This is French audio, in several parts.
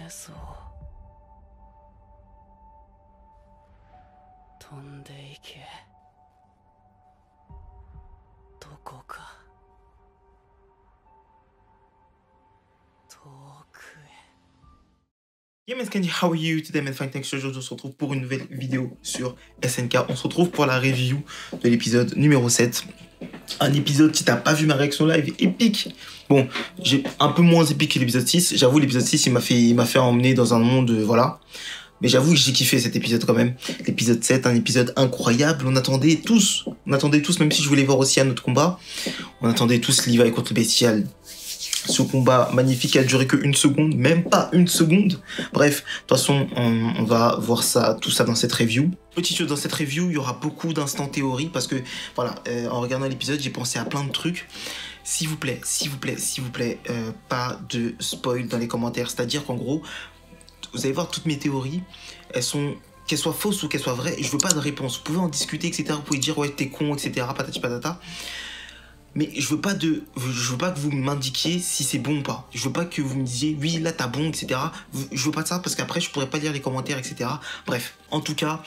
そう飛んでいけどこか遠くへ。Yeah man, Scandy, how are you today man? Fine, thanks. Aujourd'hui on se retrouve pour une nouvelle vidéo sur SNK. On se retrouve pour la review de l'épisode numéro 7. Un épisode, si t'as pas vu ma réaction live, épique. Bon, j'ai un peu moins épique que l'épisode 6. J'avoue, l'épisode 6, il m'a fait emmener dans un monde, voilà. Mais j'avoue que j'ai kiffé cet épisode quand même. L'épisode 7, un épisode incroyable. On attendait tous, même si je voulais voir aussi un autre combat. On attendait tous Levi contre le Bestial. Ce combat magnifique a duré que une seconde, même pas une seconde. Bref, de toute façon, on va voir ça, tout ça dans cette review. Petite chose, dans cette review, il y aura beaucoup d'instants théorie parce que, voilà, en regardant l'épisode, j'ai pensé à plein de trucs. S'il vous plaît, pas de spoil dans les commentaires. C'est-à-dire qu'en gros, vous allez voir toutes mes théories, qu'elles soient fausses ou qu'elles soient vraies, je veux pas de réponse. Vous pouvez en discuter, etc. Vous pouvez dire, ouais, t'es con, etc. Patati patata. Mais je veux pas que vous m'indiquiez si c'est bon ou pas. Je veux pas que vous me disiez oui là t'as bon, etc. Je veux pas de ça parce qu'après je pourrais pas lire les commentaires, etc. Bref, en tout cas,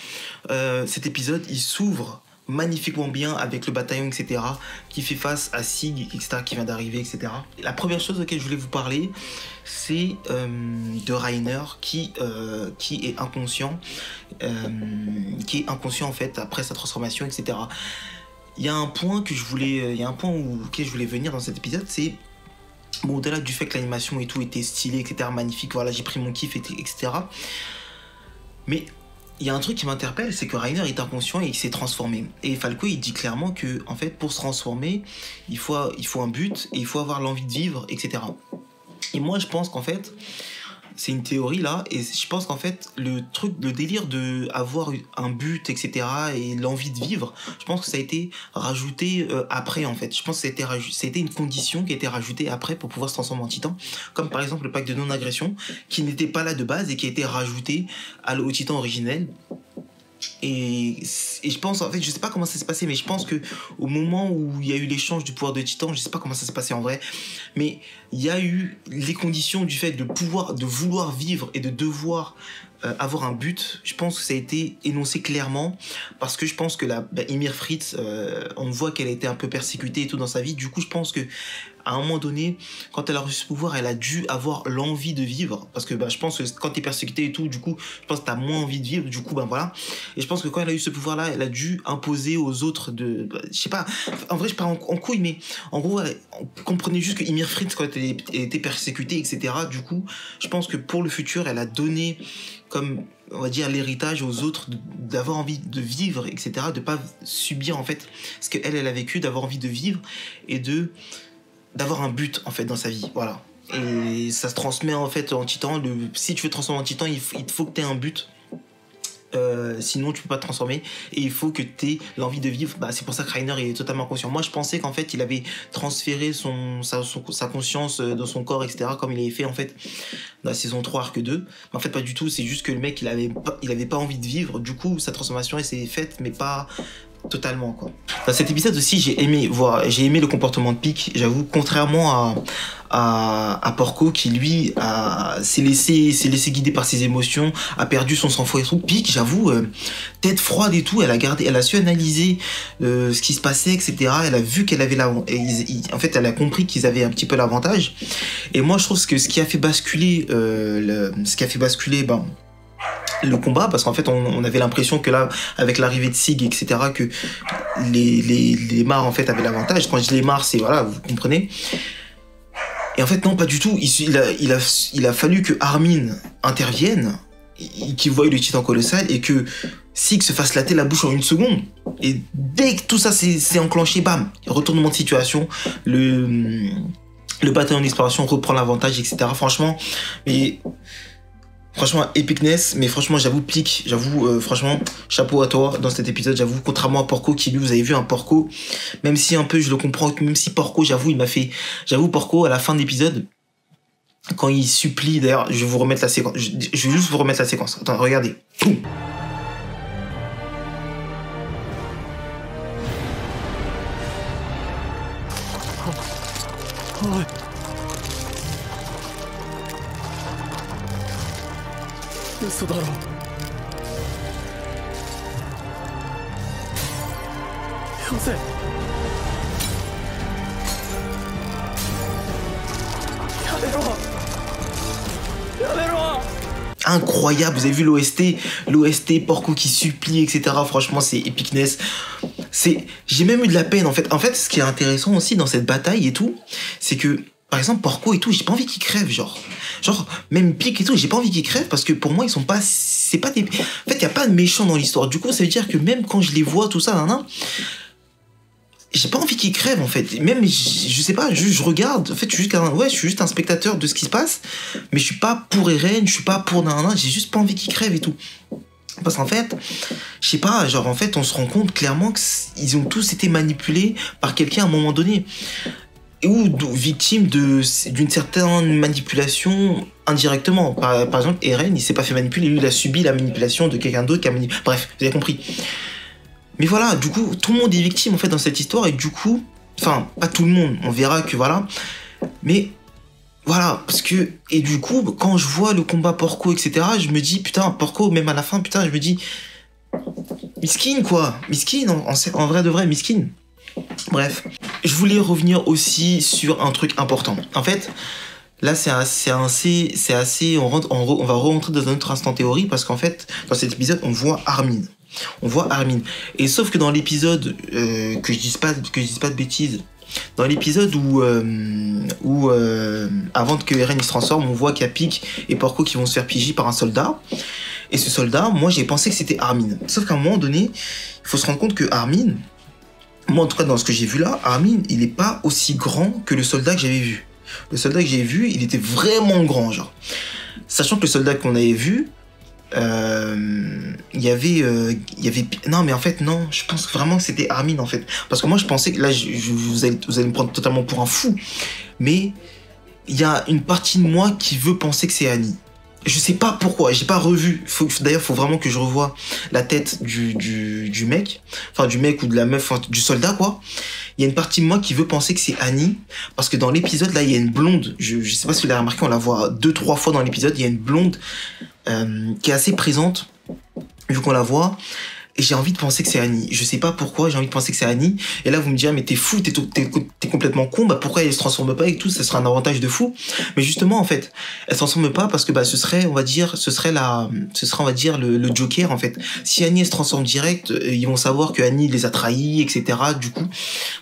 cet épisode il s'ouvre magnifiquement bien avec le bataillon, etc. qui fait face à Sig, etc. qui vient d'arriver, etc. La première chose auquel je voulais vous parler, c'est de Reiner qui est inconscient, en fait après sa transformation, etc. Il y a un point auquel je voulais venir dans cet épisode, c'est bon, au-delà du fait que l'animation et tout était stylé, etc., magnifique, voilà, j'ai pris mon kiff, etc. Mais il y a un truc qui m'interpelle, c'est que Reiner est inconscient et il s'est transformé. Et Falco, il dit clairement que, en fait, pour se transformer, il faut un but et il faut avoir l'envie de vivre, etc. Et moi, je pense qu'en fait, c'est une théorie là, et je pense qu'en fait, le délire de avoir un but, etc., et l'envie de vivre, je pense que ça a été rajouté après, en fait. Je pense que ça a été une condition qui a été rajoutée après pour pouvoir se transformer en titan, comme par exemple le pack de non-agression, qui n'était pas là de base et qui a été rajouté au titan originel. Et je pense, en fait, je sais pas comment ça s'est passé, mais je pense que au moment où il y a eu l'échange du pouvoir de titan, je sais pas comment ça s'est passé en vrai, mais il y a eu les conditions du fait de vouloir vivre et de devoir avoir un but. Je pense que ça a été énoncé clairement parce que je pense que Ymir Fritz, on voit qu'elle a été un peu persécutée et tout dans sa vie. Du coup, je pense que à un moment donné, quand elle a reçu ce pouvoir, elle a dû avoir l'envie de vivre. Parce que je pense que quand t'es persécuté et tout, du coup, je pense que t'as moins envie de vivre. Du coup, voilà. Et je pense que quand elle a eu ce pouvoir-là, elle a dû imposer aux autres je sais pas, en vrai, je pars en couille, mais en gros, comprenez juste que Ymir Fritz, quand elle était persécutée, etc., du coup, je pense que pour le futur, elle a donné comme, on va dire, l'héritage aux autres d'avoir envie de vivre, etc., de pas subir, en fait, ce qu'elle a vécu, d'avoir envie de vivre et d'avoir un but en fait dans sa vie, voilà. Et ça se transmet en fait en titan. Si tu veux te transformer en titan, il faut que tu aies un but, sinon tu peux pas te transformer, et il faut que tu aies l'envie de vivre. C'est pour ça que Reiner est totalement conscient. Moi je pensais qu'en fait il avait transféré sa conscience dans son corps, etc., comme il avait fait en fait dans la saison 3 arc 2, mais en fait pas du tout. C'est juste que le mec il avait pas envie de vivre, du coup sa transformation elle s'est faite, mais pas totalement, quoi. Dans cet épisode aussi, j'ai aimé le comportement de Pieck. J'avoue, contrairement à Porco qui lui s'est laissé guider par ses émotions, a perdu son sang-froid et tout. Pieck, j'avoue, tête froide et tout, elle a su analyser ce qui se passait, etc. Elle a vu qu'elle avait en fait, elle a compris qu'ils avaient un petit peu l'avantage. Et moi, je trouve que ce qui a fait basculer le combat, parce qu'en fait on avait l'impression que là, avec l'arrivée de Sig, etc., que les Mars en fait avaient l'avantage. Quand je dis les Mars, c'est voilà, vous comprenez. Et en fait non, pas du tout. Il a fallu que Armin intervienne, qu'il voie le titan colossal et que Sig se fasse latter la bouche en une seconde. Et dès que tout ça s'est enclenché, bam, retournement de situation, le bataillon d'exploration reprend l'avantage, etc. Franchement, epicness, mais franchement, j'avoue, Pieck, franchement, chapeau à toi dans cet épisode, j'avoue, contrairement à Porco qui, lui, vous avez vu, un Porco, même si un peu, je le comprends, même si Porco, Porco, à la fin de l'épisode, quand il supplie, d'ailleurs, je vais vous remettre la séquence, je vais juste vous remettre la séquence, attends, regardez, boum. 嘘だろ。よせ。やめろ。やめろ。Incroyable, vous avez vu l'OST, Porco qui supplie, etc. Franchement, c'est epicness. J'ai même eu de la peine, en fait. En fait, ce qui est intéressant aussi dans cette bataille et tout, c'est que, par exemple, Porco et tout, j'ai pas envie qu'ils crèvent, genre, même Pic et tout, j'ai pas envie qu'ils crèvent parce que pour moi, ils sont pas, c'est pas des... En fait, y a pas de méchants dans l'histoire. Du coup, ça veut dire que même quand je les vois, tout ça, j'ai pas envie qu'ils crèvent, en fait. Même, je sais pas, je regarde. En fait, je suis juste un spectateur de ce qui se passe. Mais je suis pas pour Eren, je suis pas pour j'ai juste pas envie qu'ils crèvent et tout. Parce qu'en fait, je sais pas, genre, en fait, on se rend compte clairement qu'ils ont tous été manipulés par quelqu'un à un moment donné. Ou victimes d'une certaine manipulation indirectement. Par exemple, Eren, il s'est pas fait manipuler, lui, il a subi la manipulation de quelqu'un d'autre qui a manipulé. Bref, vous avez compris. Mais voilà, du coup, tout le monde est victime en fait dans cette histoire et du coup, enfin, pas tout le monde, on verra que voilà, mais voilà, parce que, et du coup, quand je vois le combat Porco, etc., je me dis, putain, Porco, même à la fin, putain, je me dis, miskin quoi, miskin, en vrai de vrai, miskin. Bref, je voulais revenir aussi sur un truc important. En fait, là, c'est assez, on va rentrer dans un autre instant théorie parce qu'en fait, dans cet épisode, on voit Armin. Et sauf que dans l'épisode, que je dise pas de bêtises, dans l'épisode où avant que Eren il se transforme, on voit qu'il y a Pic et Porco qui vont se faire piger par un soldat. Et ce soldat, moi j'ai pensé que c'était Armin. Sauf qu'à un moment donné, il faut se rendre compte que Armin, moi en tout cas dans ce que j'ai vu là, Armin il est pas aussi grand que le soldat que j'avais vu. Le soldat que j'ai vu, il était vraiment grand, genre. Sachant que le soldat qu'on avait vu, il y avait non mais en fait non, je pense vraiment que c'était Armin en fait, parce que moi je pensais que là vous allez me prendre totalement pour un fou, mais il y a une partie de moi qui veut penser que c'est Annie. Je sais pas pourquoi, j'ai pas revu. D'ailleurs, faut vraiment que je revoie la tête du mec, enfin du mec ou de la meuf, enfin, du soldat quoi. Il y a une partie de moi qui veut penser que c'est Annie, parce que dans l'épisode là, il y a une blonde. Je sais pas si vous l'avez remarqué, on la voit 2-3 fois dans l'épisode. Il y a une blonde qui est assez présente vu qu'on la voit. Et j'ai envie de penser que c'est Annie. Je sais pas pourquoi, j'ai envie de penser que c'est Annie. Et là, vous me direz, mais t'es fou, t'es complètement con. Bah, pourquoi elle se transforme pas et tout? Ça serait un avantage de fou. Mais justement, en fait, elle se transforme pas parce que, bah, ce serait, on va dire, le Joker, en fait. Si Annie, elle se transforme direct, ils vont savoir que Annie les a trahis, etc. Du coup,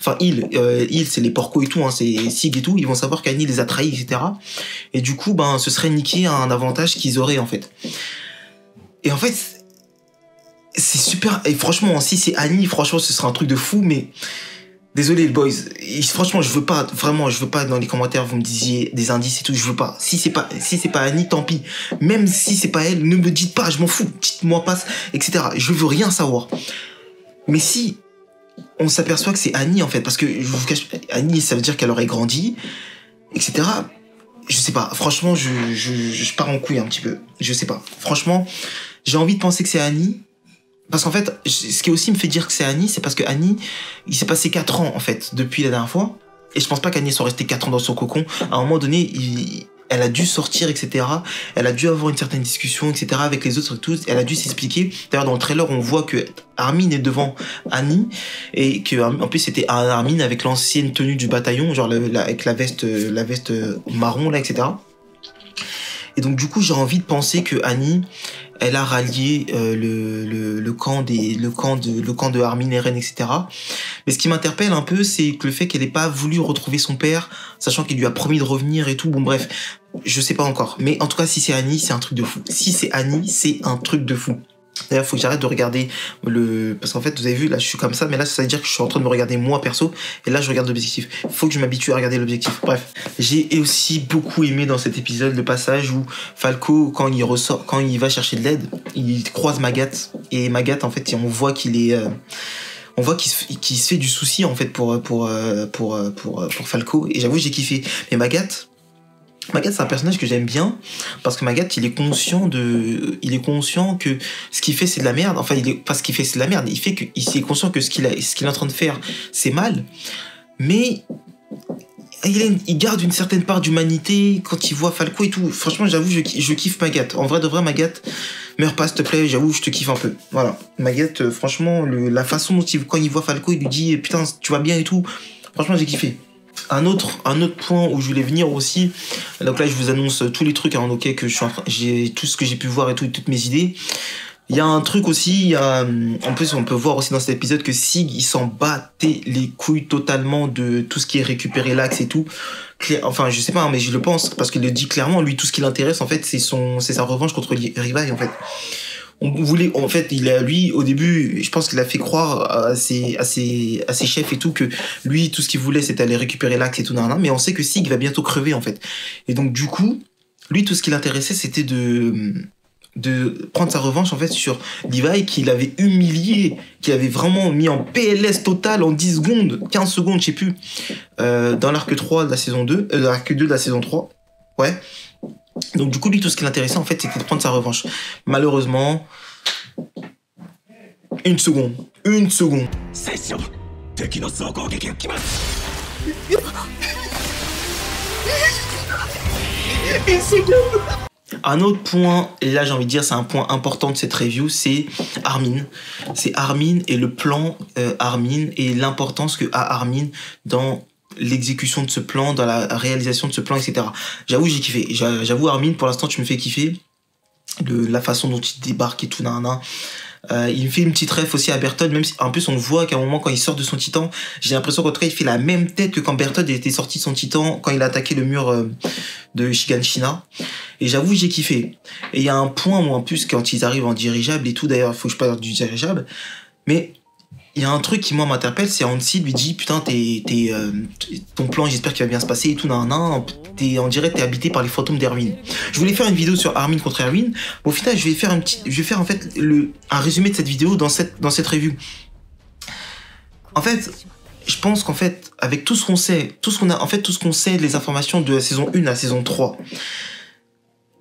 enfin, c'est les porcos et tout, hein, c'est Sig et tout. Ils vont savoir qu'Annie les a trahis, etc. Et du coup, ben, ce serait niquer un avantage qu'ils auraient, en fait. Et en fait, c'est super, et franchement, si c'est Annie, franchement, ce serait un truc de fou, mais désolé, les boys, et franchement, je veux pas dans les commentaires, vous me disiez des indices et tout, je veux pas. Si c'est pas Annie, tant pis. Même si c'est pas elle, ne me dites pas, je m'en fous, dites-moi pas, etc. Je veux rien savoir. Mais si on s'aperçoit que c'est Annie, en fait, parce que je vous cache, Annie, ça veut dire qu'elle aurait grandi, etc. Je sais pas, franchement, je pars en couille un petit peu. Je sais pas. Franchement, j'ai envie de penser que c'est Annie. Parce qu'en fait, ce qui aussi me fait dire que c'est Annie, c'est parce que Annie, il s'est passé 4 ans, en fait, depuis la dernière fois. Et je pense pas qu'Annie soit restée 4 ans dans son cocon. À un moment donné, elle a dû sortir, etc. Elle a dû avoir une certaine discussion, etc. avec les autres et tout. Elle a dû s'expliquer. D'ailleurs, dans le trailer, on voit que Armin est devant Annie. Et que, en plus, c'était Armin avec l'ancienne tenue du bataillon, genre avec la veste marron, là, etc. Et donc, du coup, j'ai envie de penser que Annie, elle a rallié le camp de Armin, Eren, etc. Mais ce qui m'interpelle un peu, c'est que le fait qu'elle n'ait pas voulu retrouver son père, sachant qu'il lui a promis de revenir et tout. Bon, bref, je sais pas encore. Mais en tout cas, si c'est Annie, c'est un truc de fou. Si c'est Annie, c'est un truc de fou. D'ailleurs, faut que j'arrête de regarder parce qu'en fait, vous avez vu, là, je suis comme ça, mais là, ça veut dire que je suis en train de me regarder moi, perso, et là, je regarde l'objectif. Faut que je m'habitue à regarder l'objectif. Bref. J'ai aussi beaucoup aimé dans cet épisode le passage où Falco, quand il va chercher de l'aide, il croise Magat, et Magat, en fait, on voit qu'il est, qu'il se fait du souci, en fait, pour Falco, et j'avoue, j'ai kiffé. Mais Magat, c'est un personnage que j'aime bien parce que Magat, il est conscient que ce qu'il fait c'est de la merde. Enfin, pas ce qu'il fait c'est de la merde. Il est conscient que ce qu'il est en train de faire c'est mal, mais il garde une certaine part d'humanité quand il voit Falco et tout. Franchement, j'avoue, je kiffe Magat. En vrai de vrai, Magat, meurs pas s'il te plaît, j'avoue, je te kiffe un peu. Voilà, Maguette, franchement, la façon dont quand il voit Falco, il lui dit putain, tu vas bien et tout. Franchement, j'ai kiffé. Un autre point où je voulais venir aussi, donc là je vous annonce tous les trucs, hein, ok, que j'ai tout ce que j'ai pu voir et tout, toutes mes idées. Il y a un truc aussi, en plus on peut voir aussi dans cet épisode que Sig il s'en battait les couilles totalement de tout ce qui est récupérer l'axe et tout. Enfin je sais pas, hein, mais je le pense parce qu'il le dit clairement, lui tout ce qui l'intéresse en fait c'est sa revanche contre Levi en fait. On voulait, en fait, lui, au début, je pense qu'il a fait croire à ses chefs et tout que lui, tout ce qu'il voulait, c'était aller récupérer l'axe et tout, mais on sait que Sig va bientôt crever, en fait. Et donc, du coup, lui, tout ce qui l'intéressait, c'était de prendre sa revanche, en fait, sur Levi, qu'il avait humilié, qu'il avait vraiment mis en PLS total en 10 secondes, 15 secondes, je sais plus, dans l'arc 3 de la saison 2, l'arc 2 de la saison 3, ouais. Donc du coup lui tout ce qui l'intéressait en fait c'était de prendre sa revanche. Malheureusement, une seconde. Un autre point, et là j'ai envie de dire c'est un point important de cette review, c'est Armin. C'est Armin et le plan Armin et l'importance que a Armin dans l'exécution de ce plan, dans la réalisation de ce plan, etc. J'avoue, j'ai kiffé. J'avoue, Armin, pour l'instant, tu me fais kiffer. La façon dont il débarque et tout, il me fait une petite ref aussi à Berthold, même si en plus on le voit qu'à un moment quand il sort de son titan, j'ai l'impression qu'au contraire il fait la même tête que quand Berthold était sorti de son titan, quand il a attaqué le mur de Shiganshina. Et j'avoue, j'ai kiffé. Et il y a un point où en plus quand ils arrivent en dirigeable et tout, d'ailleurs, il faut que je parle du dirigeable, mais il y a un truc qui moi m'interpelle, c'est Hansi lui dit putain ton plan j'espère qu'il va bien se passer et tout, on dirait que t'es habité par les fantômes d'Erwin. Je voulais faire une vidéo sur Armin contre Erwin, au final je vais faire en fait un résumé de cette vidéo dans cette review. En fait, je pense qu'en fait avec tout ce qu'on sait, tout ce qu'on sait les informations de la saison 1 à la saison 3,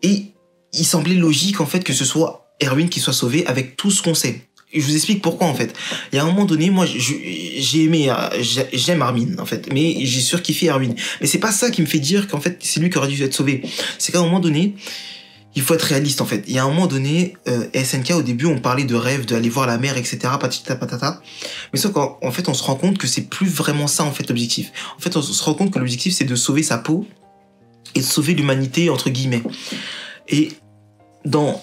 et il semblait logique en fait que ce soit Erwin qui soit sauvé avec tout ce qu'on sait. Je vous explique pourquoi en fait. Il y a un moment donné, moi j'aime Armin en fait, mais j'ai surkiffé Erwin. Mais c'est pas ça qui me fait dire qu'en fait c'est lui qui aurait dû être sauvé. C'est qu'à un moment donné, il faut être réaliste en fait. Il y a un moment donné, SNK au début on parlait de rêve, d'aller voir la mer, etc. Patita patata. Mais sauf qu'en fait on se rend compte que c'est plus vraiment ça en fait l'objectif. En fait on se rend compte que l'objectif c'est de sauver sa peau et de sauver l'humanité entre guillemets. Et dans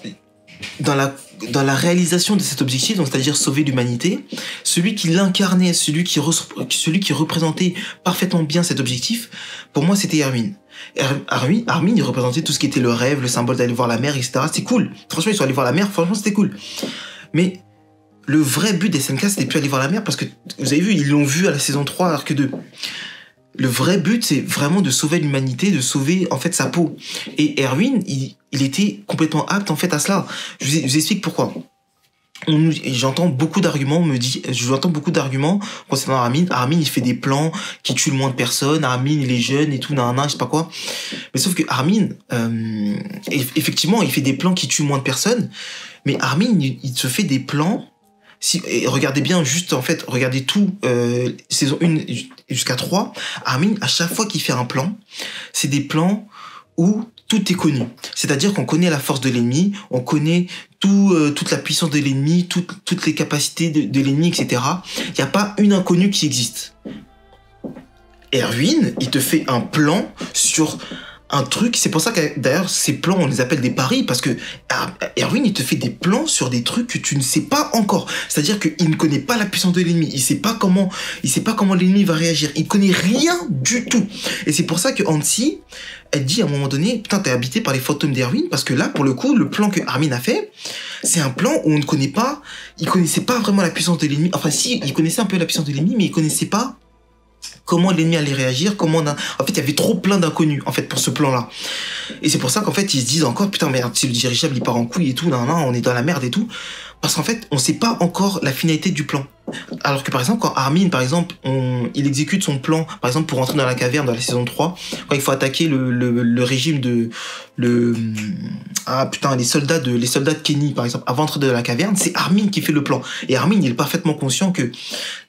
la réalisation de cet objectif, donc c'est-à-dire sauver l'humanité, celui qui l'incarnait, celui qui représentait parfaitement bien cet objectif, pour moi c'était Armin. Armin, il représentait tout ce qui était le rêve, le symbole d'aller voir la mer, etc. C'est cool. Franchement, ils sont allés voir la mer, franchement c'était cool. Mais le vrai but des SNK, c'était plus aller voir la mer, parce que vous avez vu, ils l'ont vu à la saison 3, arc 2. Le vrai but, c'est vraiment de sauver l'humanité, de sauver en fait sa peau. Et Erwin, il était complètement apte en fait à cela. Je vous explique pourquoi. J'entends beaucoup d'arguments concernant Armin. Armin, il fait des plans qui tuent le moins de personnes. Armin, il est jeune et tout, je sais pas quoi. Mais sauf que Armin, effectivement, il fait des plans qui tuent moins de personnes. Mais Armin, il se fait des plans. Et regardez bien, juste en fait, regardez tout, saison 1 jusqu'à 3, Armin, à chaque fois qu'il fait un plan, c'est des plans où tout est connu. C'est-à-dire qu'on connaît la force de l'ennemi, on connaît toute la puissance de l'ennemi, toutes les capacités de l'ennemi, etc. Il n'y a pas une inconnue qui existe. Erwin, il te fait un plan sur un truc, c'est pour ça que d'ailleurs ces plans on les appelle des paris, parce que Erwin il te fait des plans sur des trucs que tu ne sais pas encore, c'est-à-dire qu'il ne connaît pas la puissance de l'ennemi, il sait pas comment l'ennemi va réagir, il connaît rien du tout. Et c'est pour ça que Hansi, elle dit à un moment donné, putain t'es habité par les fantômes d'Erwin, parce que là pour le coup le plan que Armin a fait, c'est un plan où on ne connaît pas, il connaissait pas vraiment la puissance de l'ennemi, enfin si, il connaissait un peu la puissance de l'ennemi, mais il connaissait pas comment l'ennemi allait réagir, en fait il y avait trop plein d'inconnus en fait pour ce plan là, et c'est pour ça qu'en fait ils se disent encore putain merde, si le dirigeable il part en couille et tout, on est dans la merde et tout, parce qu'en fait on sait pas encore la finalité du plan. Alors que par exemple, quand Armin, par exemple, il exécute son plan, par exemple, pour rentrer dans la caverne dans la saison 3, quand il faut attaquer le régime de... les soldats de Kenny, par exemple, avant d'entrer dans la caverne, c'est Armin qui fait le plan. Et Armin, il est parfaitement conscient que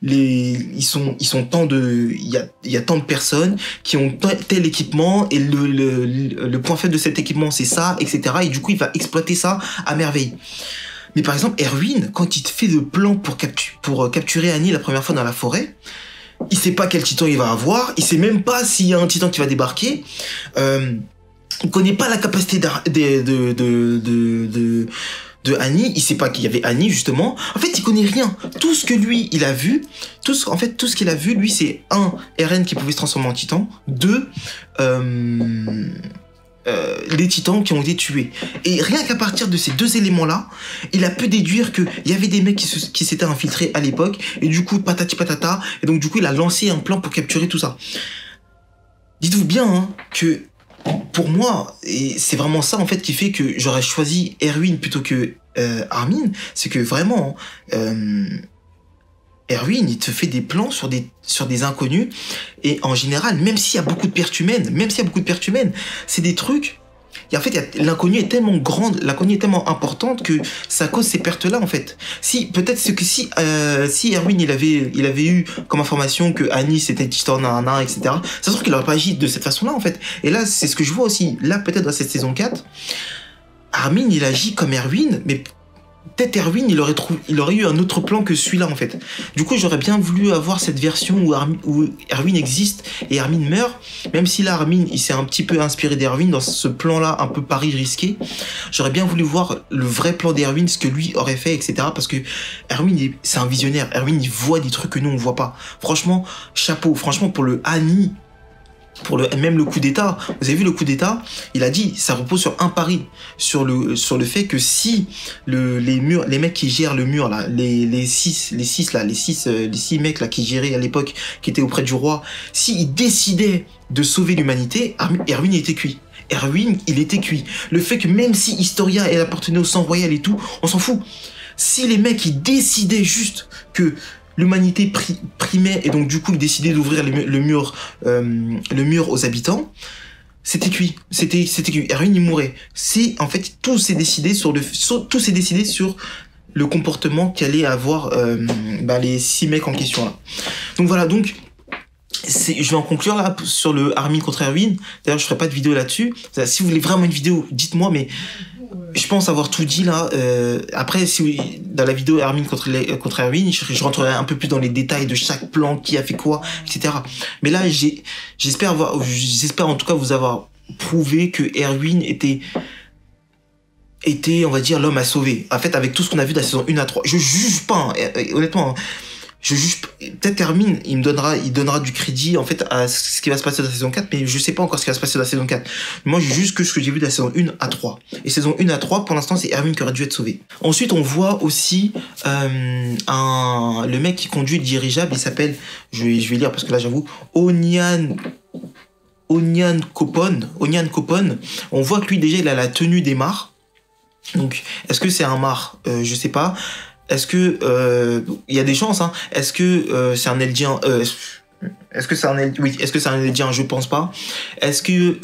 ils sont tant de... Il y a tant de personnes qui ont tel équipement, et le point faible de cet équipement, c'est ça, etc. Et du coup, il va exploiter ça à merveille. Mais par exemple, Erwin, quand il fait le plan pour capturer Annie la première fois dans la forêt, il sait pas quel titan il va avoir, il sait même pas s'il y a un titan qui va débarquer, il connaît pas la capacité de Annie, il sait pas qu'il y avait Annie justement. En fait, il connaît rien. Tout ce que lui, il a vu, tout ce qu'il a vu, lui, c'est Eren qui pouvait se transformer en titan, 2, les titans qui ont été tués. Et rien qu'à partir de ces 2 éléments-là, il a pu déduire qu'il y avait des mecs qui s'étaient infiltrés à l'époque, et du coup, patati patata, et donc du coup, il a lancé un plan pour capturer tout ça. Dites-vous bien hein, que, pour moi, et c'est vraiment ça en fait qui fait que j'aurais choisi Erwin plutôt que Armin, c'est que vraiment, Erwin, il te fait des plans sur des inconnus, et en général, même s'il y a beaucoup de pertes humaines, c'est des trucs, et en fait, l'inconnu est tellement grande, l'inconnu est tellement importante que ça cause ces pertes-là, en fait. Peut-être que si Erwin, il avait eu comme information que Annie, c'était Titan, etc., ça se trouve qu'il n'aurait pas agi de cette façon-là, en fait. Et là, c'est ce que je vois aussi. Là, peut-être dans cette saison 4, Armin, il agit comme Erwin, mais peut-être Erwin, il aurait eu un autre plan que celui-là, en fait. Du coup, j'aurais bien voulu avoir cette version où Erwin existe et Armin meurt, même si là, Armin, il s'est un petit peu inspiré d'Erwin dans ce plan-là, un peu pari risqué. J'aurais bien voulu voir le vrai plan d'Erwin, ce que lui aurait fait, etc. Parce que Erwin, c'est un visionnaire. Erwin, il voit des trucs que nous, on voit pas. Franchement, chapeau. Franchement, pour le Annie, même le coup d'état, vous avez vu le coup d'état, il a dit, ça repose sur un pari, sur le fait que si les mecs qui gèrent le mur là, les six mecs là qui géraient à l'époque, qui étaient auprès du roi, s'ils décidaient de sauver l'humanité, Erwin il était cuit. Erwin, il était cuit. Le fait que même si Historia elle appartenait au sang royal et tout, on s'en fout. Si les mecs ils décidaient juste que l'humanité primait, et donc du coup ils décidaient d'ouvrir le mur aux habitants, c'était cuit. C'était cuit. Erwin il mourait. En fait, tout s'est décidé sur le comportement qu'allaient avoir les 6 mecs en question là. Donc voilà, je vais en conclure là sur le Armin contre Erwin. D'ailleurs, je ferai pas de vidéo là-dessus. Si vous voulez vraiment une vidéo, dites-moi, mais je pense avoir tout dit là. Après, dans la vidéo Armin contre Erwin, je rentrerai un peu plus dans les détails de chaque plan, qui a fait quoi, etc. Mais là, j'espère en tout cas vous avoir prouvé que Erwin était, on va dire, l'homme à sauver. En fait, avec tout ce qu'on a vu de la saison 1 à 3. Je juge pas, hein, honnêtement. Je juge, peut-être Erwin, il donnera du crédit en fait à ce qui va se passer dans la saison 4, mais je sais pas encore ce qui va se passer dans la saison 4. Moi, j'ai juste que ce que j'ai vu de la saison 1 à 3. Et saison 1 à 3, pour l'instant, c'est Erwin qui aurait dû être sauvé. Ensuite, on voit aussi le mec qui conduit le dirigeable, il s'appelle, je vais lire parce que là, j'avoue, Onyan Kopon. On voit que lui, déjà, il a la tenue des mares. Donc, est-ce que c'est un mare? Je sais pas. Est-ce que il y a des chances, hein? Est-ce que c'est un Eldien? Est-ce que c'est un Eldien? Je pense pas. Est-ce que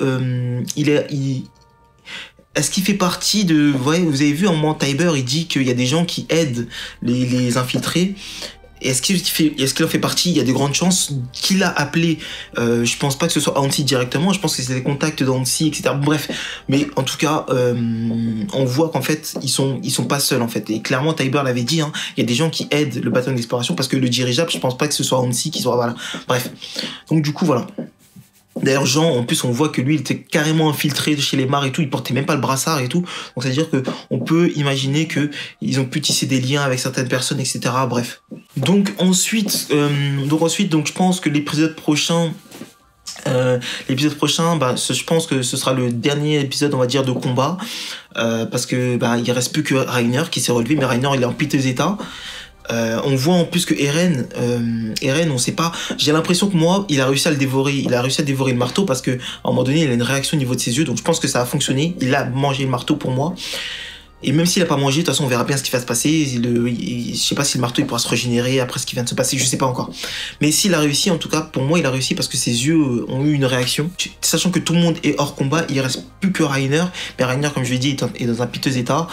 est-ce qu'il fait partie de... vous avez vu, à un moment, Tybur, il dit qu'il y a des gens qui aident les infiltrés. Est-ce qu'il en fait partie? Il y a de grandes chances qu'il a appelé. Je pense pas que ce soit Hansi directement. Je pense que c'est des contacts d'Hansi, etc. Bref, mais en tout cas, on voit qu'en fait, ils sont pas seuls en fait. Et clairement, Tybur l'avait dit. Hein, il y a des gens qui aident le bataillon d'exploration parce que le dirigeable, je pense pas que ce soit Hansi qui soit, voilà. Bref. Donc du coup, voilà. D'ailleurs, Jean, en plus, on voit que lui, il était carrément infiltré chez les mares et tout. Il portait même pas le brassard et tout. Donc, c'est-à-dire que on peut imaginer que ils ont pu tisser des liens avec certaines personnes, etc. Bref. Donc ensuite, je pense que l'épisode prochain, je pense que ce sera le dernier épisode, on va dire, de combat, parce que il reste plus que Reiner qui s'est relevé, mais Reiner, il est en piteux état. On voit en plus que Eren, on sait pas, j'ai l'impression que moi, il a réussi à dévorer le marteau parce que à un moment donné, il a une réaction au niveau de ses yeux, donc je pense que ça a fonctionné, il a mangé le marteau pour moi. Et même s'il a pas mangé, de toute façon, on verra bien ce qui va se passer. Je sais pas si le marteau il pourra se régénérer après ce qui vient de se passer, je sais pas encore. Mais s'il a réussi, en tout cas, pour moi, il a réussi parce que ses yeux ont eu une réaction. Sachant que tout le monde est hors combat, il reste plus que Reiner. Mais Reiner, comme je l'ai dit, est dans un piteux état.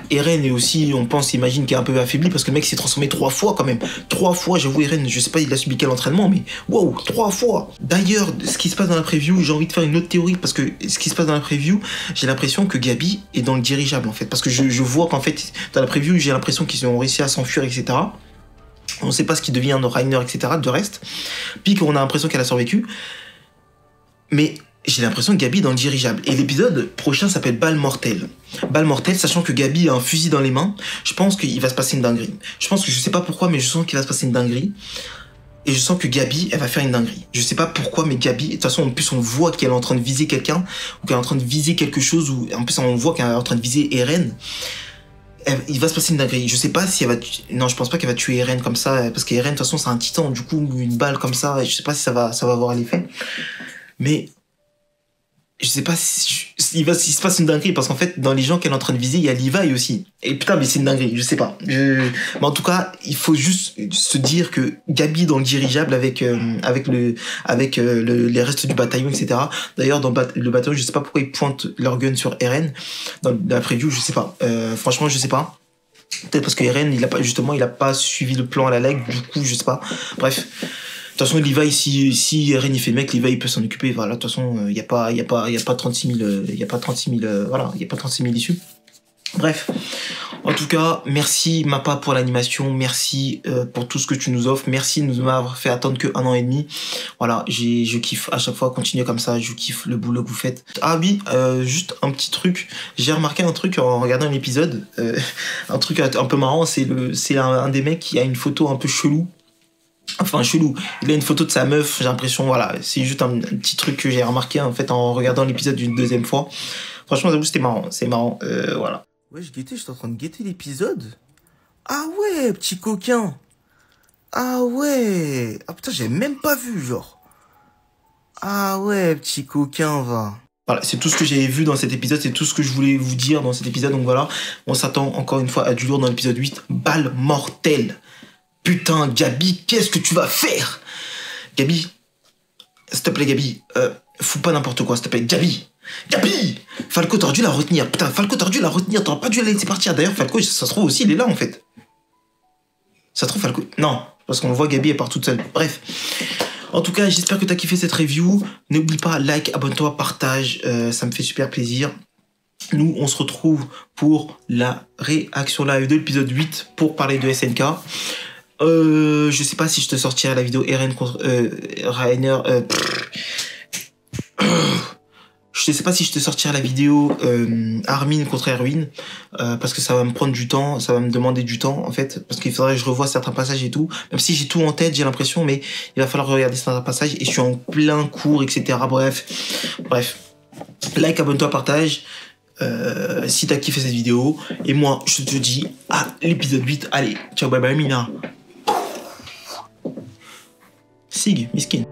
Eren est aussi, on pense, imagine, qu'il est un peu affaibli parce que le mec s'est transformé 3 fois quand même. 3 fois, j'avoue, Eren, je sais pas, il a subi quel entraînement, mais waouh, 3 fois. D'ailleurs, ce qui se passe dans la preview, j'ai envie de faire une autre théorie parce que ce qui se passe dans la preview, j'ai l'impression que Gabi est dans le dirigeable en fait. Parce que je vois qu'en fait, dans la preview, j'ai l'impression qu'ils ont réussi à s'enfuir, etc. On ne sait pas ce qui devient de Reiner, etc. de reste. Puis qu'on a l'impression qu'elle a survécu. Mais j'ai l'impression que Gabi est dans le dirigeable. Et l'épisode prochain s'appelle Balle mortelle. Balle mortelle, sachant que Gabi a un fusil dans les mains, je pense qu'il va se passer une dinguerie. Je pense que je sais pas pourquoi, mais je sens qu'il va se passer une dinguerie. Et je sens que Gabi, elle va faire une dinguerie. Je sais pas pourquoi, mais Gabi, de toute façon, en plus, on voit qu'elle est en train de viser quelqu'un, ou qu'elle est en train de viser quelque chose, ou en plus, on voit qu'elle est en train de viser Eren. Il va se passer une dinguerie. Je sais pas si elle va non, je pense pas qu'elle va tuer Eren comme ça, parce qu'Eren, de toute façon, c'est un titan, du coup, une balle comme ça, je sais pas si ça va avoir l'effet. Mais je sais pas si il se passe une dinguerie, parce qu'en fait, dans les gens qu'elle est en train de viser, il y a Levi aussi. Et putain, mais c'est une dinguerie, je sais pas. Mais en tout cas, il faut juste se dire que Gabi dans le dirigeable avec les restes du bataillon, etc. D'ailleurs, dans le bataillon, je sais pas pourquoi ils pointent leur gun sur Eren. Dans la preview, je sais pas. Franchement, je sais pas. Peut-être parce que Eren, il a pas suivi le plan à la lettre, du coup, je sais pas. Bref. De toute façon, Levi, si Eren il fait le mec, Levi il peut s'en occuper. Voilà, de toute façon, il y a pas 36 000 issues. Bref. En tout cas, merci Mappa pour l'animation, merci pour tout ce que tu nous offres, merci de nous avoir fait attendre que 1 an et demi. Voilà, je kiffe à chaque fois, continuez comme ça, je kiffe le boulot que vous faites. Ah oui, juste un petit truc, j'ai remarqué un truc en regardant l'épisode, un truc un peu marrant, c'est un des mecs qui a une photo un peu chelou. Enfin, chelou. Il a une photo de sa meuf, j'ai l'impression, voilà. C'est juste un petit truc que j'ai remarqué, en fait, en regardant l'épisode une deuxième fois. Franchement, j'avoue, c'était marrant. C'est marrant, voilà. Ouais, j'étais en train de guetter l'épisode. Ah ouais, petit coquin. Ah ouais. Ah putain, j'avais même pas vu, genre. Ah ouais, petit coquin, va. Voilà, c'est tout ce que j'avais vu dans cet épisode, c'est tout ce que je voulais vous dire dans cet épisode. Donc voilà, on s'attend encore une fois à du lourd dans l'épisode 8. Balle mortelle. Putain, Gabi, qu'est-ce que tu vas faire? Gabi, s'il te plaît, Gabi, fous pas n'importe quoi, s'il te plaît. Gabi, Falco, t'aurais dû la retenir. Putain, Falco, t'aurais dû la retenir, t'aurais pas dû la laisser partir. D'ailleurs, Falco, ça se trouve aussi, il est là, en fait. Ça se trouve, Falco... Non, parce qu'on voit Gabi, elle part toute seule. Bref. En tout cas, j'espère que t'as kiffé cette review. N'oublie pas, like, abonne-toi, partage, ça me fait super plaisir. Nous, on se retrouve pour la réaction live de l'épisode 8 pour parler de SNK. Je sais pas si je te sortirai la vidéo Eren contre Reiner. Je sais pas si je te sortirai la vidéo Armin contre Erwin parce que ça va me prendre du temps, ça va me demander du temps en fait, parce qu'il faudrait que je revoie certains passages et tout. Même si j'ai tout en tête, j'ai l'impression, mais il va falloir regarder certains passages et je suis en plein cours, etc. Bref, like, abonne-toi, partage. Si t'as kiffé cette vidéo, et moi je te dis à l'épisode 8. Allez, ciao, bye bye, Mina. Sig, miskin.